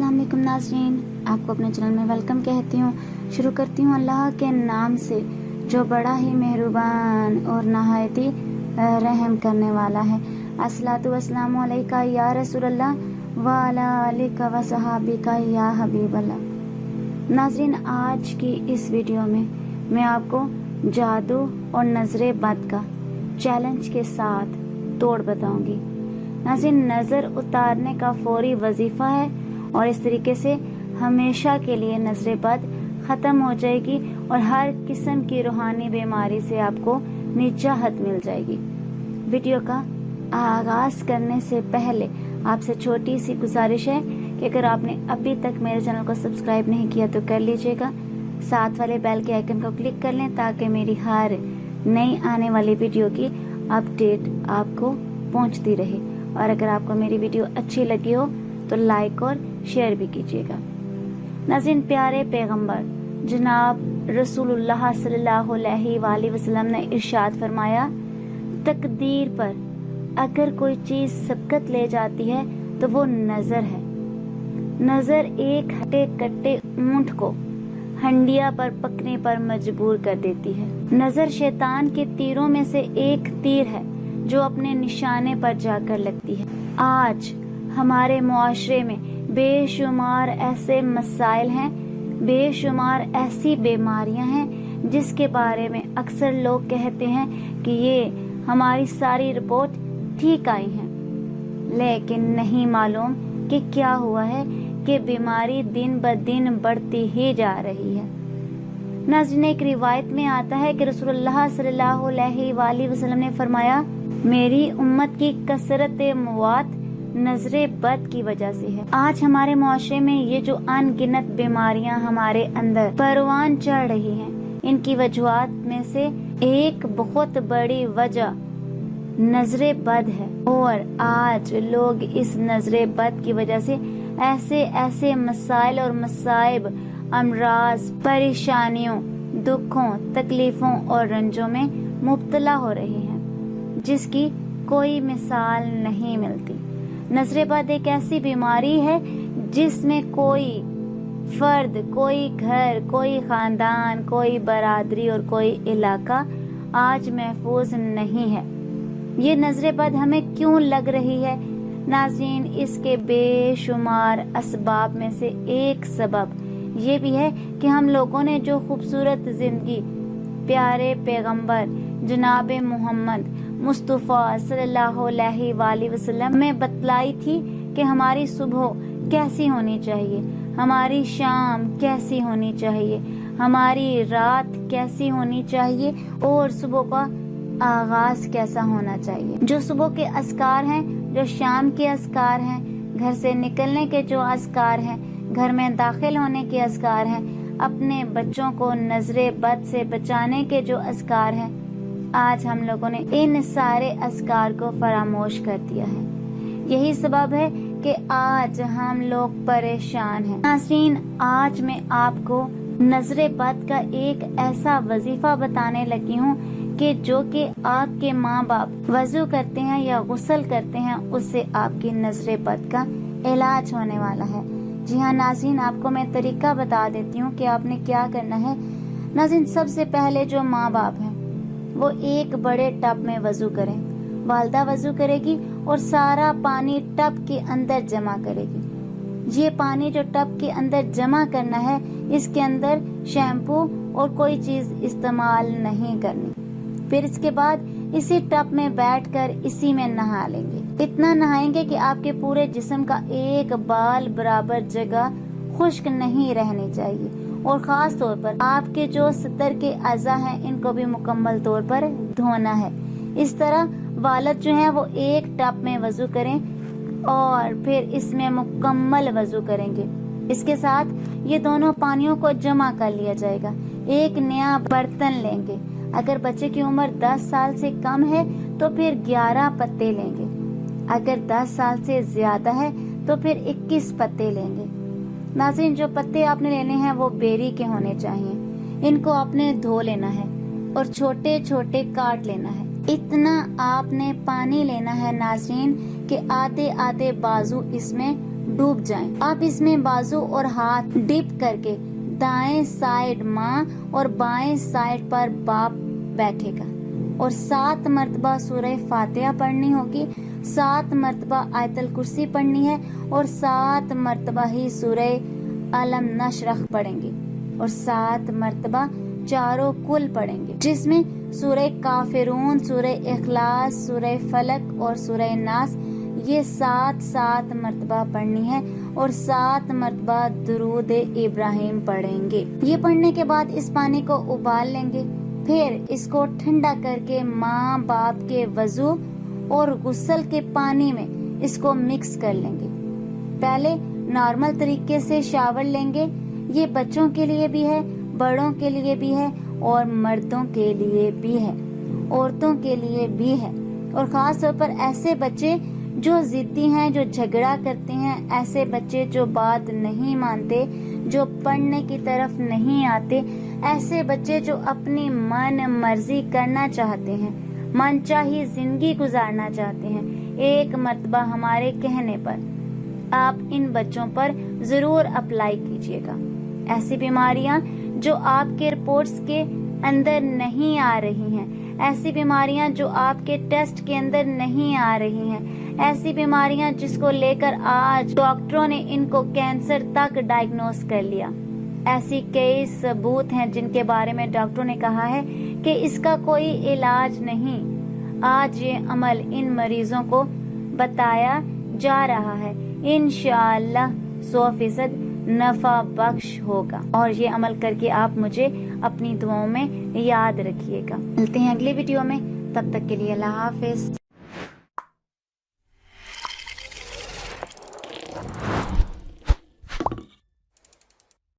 अस्सलाम वालेकुम नाज़रीन, आपको अपने चैनल में वेलकम कहती हूँ। शुरू करती हूँ अल्लाह के नाम से जो बड़ा ही मेहरबान और नहायत ही रहम करने वाला है। अस्सलातु वस्सलामु अलैका या रसूलल्लाह व अला आलिका व सहाबिका या हबीबल्लाह। नाज़रीन, आज की इस वीडियो में मैं आपको जादू और नज़रे बद का चैलेंज के साथ तोड़ बताऊंगी। नाज़रीन, नज़र उतारने का फौरी वजीफ़ा है और इस तरीके से हमेशा के लिए नज़र बद ख़त्म हो जाएगी और हर किस्म की रूहानी बीमारी से आपको निजात मिल जाएगी। वीडियो का आगाज़ करने से पहले आपसे छोटी सी गुजारिश है कि अगर आपने अभी तक मेरे चैनल को सब्सक्राइब नहीं किया तो कर लीजिएगा, साथ वाले बेल के आइकन को क्लिक कर लें ताकि मेरी हर नई आने वाली वीडियो की अपडेट आपको पहुंचती रहे। और अगर आपको मेरी वीडियो अच्छी लगी हो तो लाइक और शेयर भी कीजिएगा। नाज़रीन, प्यारे पैगंबर जनाब रसूलुल्लाह सल्लल्लाहु अलैहि वसल्लम ने इरशाद फरमाया, तकदीर पर अगर कोई चीज़ सबकत ले जाती है तो वो नज़र है। नज़र एक हटे कट्टे ऊंट को हंडिया पर पकने पर मजबूर कर देती है। नज़र शैतान के तीरों में से एक तीर है जो अपने निशाने पर जाकर लगती है। आज हमारे मुआशरे में बेशुमार ऐसे मसाइल हैं, बेशुमार ऐसी बीमारियां हैं जिसके बारे में अक्सर लोग कहते हैं कि ये हमारी सारी रिपोर्ट ठीक आई हैं, लेकिन नहीं मालूम कि क्या हुआ है कि बीमारी दिन ब दिन बढ़ती ही जा रही है। नाज़रीन, एक रिवायत में आता है कि रसूलुल्लाह सल्लल्लाहु अलैहि वसल्लम ने फरमाया, मेरी उम्मत की कसरत मवात नजरे बद की वजह से है। आज हमारे मुआशरे में ये जो अनगिनत बीमारियां हमारे अंदर परवान चढ़ रही हैं, इनकी वजूहात में से एक बहुत बड़ी वजह नजरे बद है। और आज लोग इस नजरे बद की वजह से ऐसे ऐसे मसाइल और मसाइब, अमराज, परेशानियों, दुखों, तकलीफों और रंजों में मुब्तला हो रहे हैं जिसकी कोई मिसाल नहीं मिलती। नजरे बद एक ऐसी बीमारी है जिसमें कोई फर्द, कोई घर, कोई खानदान, कोई बरादरी और कोई इलाका आज महफूज नहीं है। ये नजरे बद हमें क्यों लग रही है? नाज़रीन, इसके बेशुमार असबाब में से एक सबब ये भी है कि हम लोगों ने जो खूबसूरत जिंदगी प्यारे पैगंबर जनाब मोहम्मद मुस्तफ़ा सल्लल्लाहु अलैहि वसल्लम में बतलाई थी कि हमारी सुबह कैसी होनी चाहिए, हमारी शाम कैसी होनी चाहिए, हमारी रात कैसी होनी चाहिए और सुबह का आगाज कैसा होना चाहिए। जो सुबह के अस्कार हैं, जो शाम के अस्कार हैं, घर से निकलने के जो अस्कार हैं, घर में दाखिल होने के अस्कार हैं, अपने बच्चों को नजरे बद से बचाने के जो अस्कार हैं, आज हम लोगों ने इन सारे अस्कार को फरामोश कर दिया है। यही सबब है कि आज हम लोग परेशान हैं। नाज़रीन, आज मैं आपको नजरे बद का एक ऐसा वजीफा बताने लगी हूँ कि जो कि आपके माँ बाप वजू करते हैं या गुस्ल करते हैं, उससे आपकी नजरे बद का इलाज होने वाला है। जी हाँ नाज़रीन, आपको मैं तरीका बता देती हूँ कि आपने क्या करना है। नाज़रीन, सबसे पहले जो माँ बाप हैं वो एक बड़े टब में वजू करें। वालदा वजू करेगी और सारा पानी टब के अंदर जमा करेगी। ये पानी जो टब के अंदर जमा करना है, इसके अंदर शैम्पू और कोई चीज इस्तेमाल नहीं करनी। फिर इसके बाद इसी टब में बैठकर इसी में नहा लेंगे। इतना नहाएंगे कि आपके पूरे जिस्म का एक बाल बराबर जगह खुश्क नहीं रहनी चाहिए और खास तौर पर आपके जो सतर के अज़ा हैं, इनको भी मुकम्मल तौर पर धोना है। इस तरह वालद जो है वो एक टब में वजू करें और फिर इसमें मुकम्मल वजू करेंगे। इसके साथ ये दोनों पानियों को जमा कर लिया जाएगा। एक नया बर्तन लेंगे। अगर बच्चे की उम्र 10 साल से कम है तो फिर 11 पत्ते लेंगे। अगर 10 साल से ज्यादा है तो फिर 21 पत्ते लेंगे। नाज़रीन, जो पत्ते आपने लेने हैं वो बेरी के होने चाहिए। इनको आपने धो लेना है और छोटे छोटे काट लेना है। इतना आपने पानी लेना है नाज़रीन कि आधे आधे बाजू इसमें डूब जाएं। आप इसमें बाजू और हाथ डिप करके दाएं साइड माँ और बाएं साइड पर बाप बैठेगा और 7 मर्तबा सूरह फातिहा पढ़नी होगी, 7 मर्तबा आयतल कुर्सी पढ़नी है और 7 मर्तबा ही सूरह अलम नशरह पढ़ेंगे और 7 मर्तबा चारों कुल पढ़ेंगे, जिसमें सूरह काफिरून, सूरह इखलास, सूरह फलक और सूरह नास ये 7 मर्तबा पढ़नी है और 7 मर्तबा दुरूद इब्राहिम पढ़ेंगे। ये पढ़ने के बाद इस पानी को उबाल लेंगे, फिर इसको ठंडा करके माँ बाप के वजू और गुस्ल के पानी में इसको मिक्स कर लेंगे। पहले नॉर्मल तरीके से शावर लेंगे, ये बच्चों के लिए भी है, बड़ों के लिए भी है और मर्दों के लिए भी है, औरतों के लिए भी है और खास तौर पर ऐसे बच्चे जो जिद्दी हैं, जो झगड़ा करते हैं, ऐसे बच्चे जो बात नहीं मानते, जो पढ़ने की तरफ नहीं आते, ऐसे बच्चे जो अपनी मन मर्जी करना चाहते हैं, मनचाही जिंदगी गुजारना चाहते हैं, एक मर्तबा हमारे कहने पर आप इन बच्चों पर जरूर अप्लाई कीजिएगा। ऐसी बीमारियां जो आपके रिपोर्ट्स के अंदर नहीं आ रही हैं, ऐसी बीमारियां जो आपके टेस्ट के अंदर नहीं आ रही हैं, ऐसी बीमारियां जिसको लेकर आज डॉक्टरों ने इनको कैंसर तक डायग्नोस कर लिया, ऐसी कई सबूत हैं जिनके बारे में डॉक्टरों ने कहा है कि इसका कोई इलाज नहीं। आज ये अमल इन मरीजों को बताया जा रहा है, इंशाअल्लाह 100% नफा बख्श होगा और ये अमल करके आप मुझे अपनी दुआओं में याद रखिएगा। मिलते हैं अगली वीडियो में, तब तक के लिए अल्लाह हाफिज।